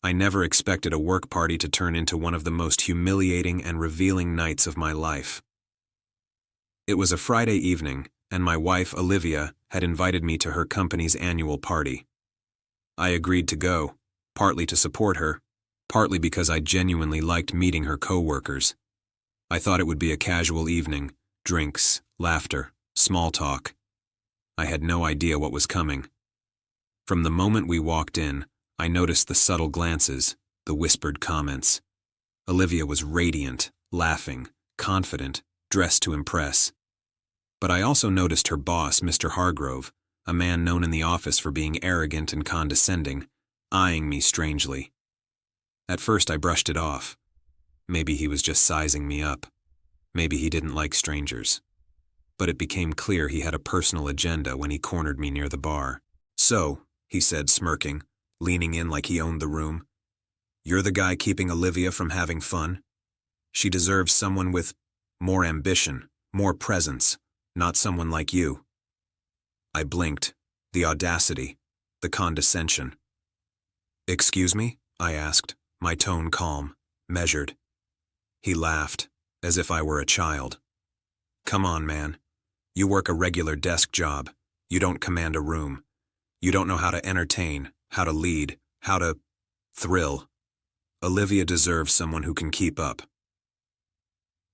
I never expected a work party to turn into one of the most humiliating and revealing nights of my life. It was a Friday evening, and my wife, Olivia, had invited me to her company's annual party. I agreed to go, partly to support her, partly because I genuinely liked meeting her co-workers. I thought it would be a casual evening, drinks, laughter, small talk. I had no idea what was coming. From the moment we walked in, I noticed the subtle glances, the whispered comments. Olivia was radiant, laughing, confident, dressed to impress. But I also noticed her boss, Mr. Hargrove, a man known in the office for being arrogant and condescending, eyeing me strangely. At first I brushed it off. Maybe he was just sizing me up. Maybe he didn't like strangers. But it became clear he had a personal agenda when he cornered me near the bar. "So," he said, smirking, leaning in like he owned the room, "you're the guy keeping Olivia from having fun? She deserves someone with more ambition, more presence, not someone like you." I blinked. The audacity, the condescension. "Excuse me?" I asked, my tone calm, measured. He laughed, as if I were a child. "Come on, man. You work a regular desk job. You don't command a room. You don't know how to entertain, how to lead, how to thrill. Olivia deserves someone who can keep up."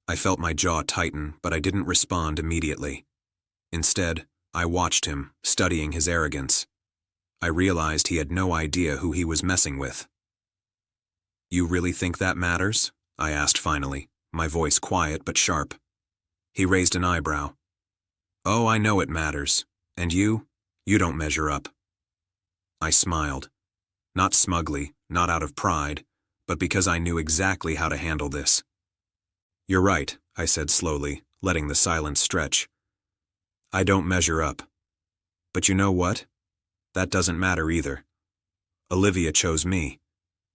I felt my jaw tighten, but I didn't respond immediately. Instead, I watched him, studying his arrogance. I realized he had no idea who he was messing with. "You really think that matters?" I asked finally, my voice quiet but sharp. He raised an eyebrow. "Oh, I know it matters. And you don't measure up." I smiled. Not smugly, not out of pride, but because I knew exactly how to handle this. "You're right," I said slowly, letting the silence stretch. "I don't measure up. But you know what? That doesn't matter either. Olivia chose me.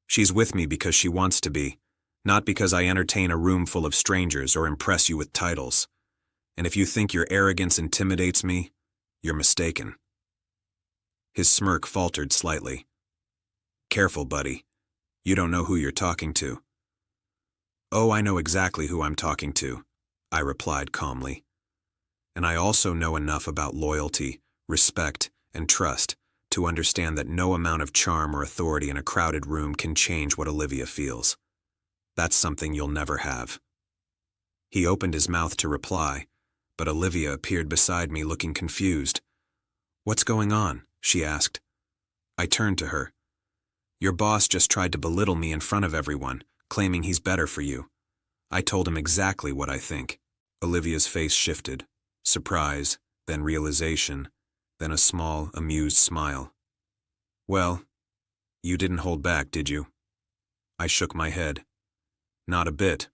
She's with me because she wants to be, not because I entertain a room full of strangers or impress you with titles. And if you think your arrogance intimidates me, you're mistaken." His smirk faltered slightly. "Careful, buddy. You don't know who you're talking to." "Oh, I know exactly who I'm talking to," I replied calmly. "And I also know enough about loyalty, respect, and trust to understand that no amount of charm or authority in a crowded room can change what Olivia feels. That's something you'll never have." He opened his mouth to reply, but Olivia appeared beside me looking confused. "What's going on?" she asked. I turned to her. "Your boss just tried to belittle me in front of everyone, claiming he's better for you. I told him exactly what I think." Olivia's face shifted. Surprise, then realization, then a small, amused smile. "Well, you didn't hold back, did you?" I shook my head. "Not a bit.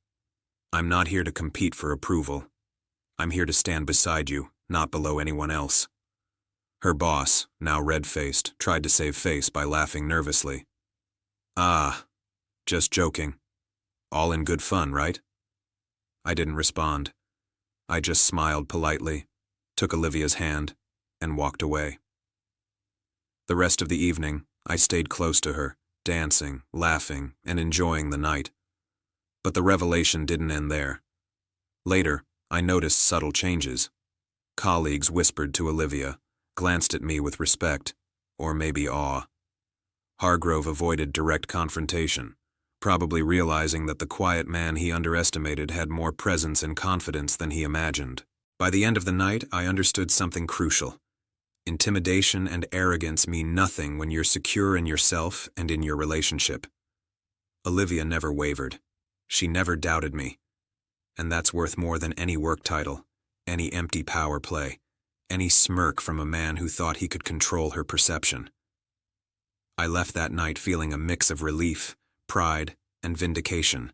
I'm not here to compete for approval. I'm here to stand beside you, not below anyone else." Her boss, now red-faced, tried to save face by laughing nervously. "Ah, just joking. All in good fun, right?" I didn't respond. I just smiled politely, took Olivia's hand, and walked away. The rest of the evening, I stayed close to her, dancing, laughing, and enjoying the night. But the revelation didn't end there. Later, I noticed subtle changes. Colleagues whispered to Olivia, glanced at me with respect, or maybe awe. Hargrove avoided direct confrontation, probably realizing that the quiet man he underestimated had more presence and confidence than he imagined. By the end of the night, I understood something crucial. Intimidation and arrogance mean nothing when you're secure in yourself and in your relationship. Olivia never wavered. She never doubted me. And that's worth more than any work title, any empty power play, any smirk from a man who thought he could control her perception. I left that night feeling a mix of relief, pride, and vindication.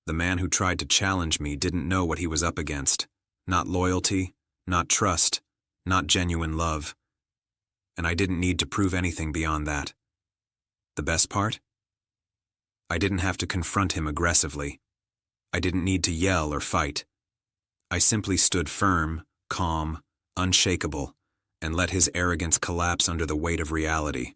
The man who tried to challenge me didn't know what he was up against. Not loyalty, not trust, not genuine love. And I didn't need to prove anything beyond that. The best part? I didn't have to confront him aggressively. I didn't need to yell or fight. I simply stood firm, calm, unshakable, and let his arrogance collapse under the weight of reality.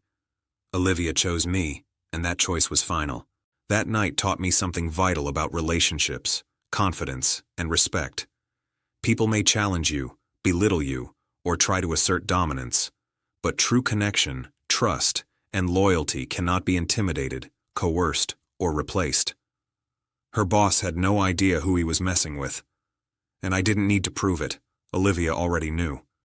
Olivia chose me, and that choice was final. That night taught me something vital about relationships, confidence, and respect. People may challenge you, belittle you, or try to assert dominance, but true connection, trust, and loyalty cannot be intimidated, coerced, or replaced. Her boss had no idea who he was messing with, and I didn't need to prove it. Olivia already knew.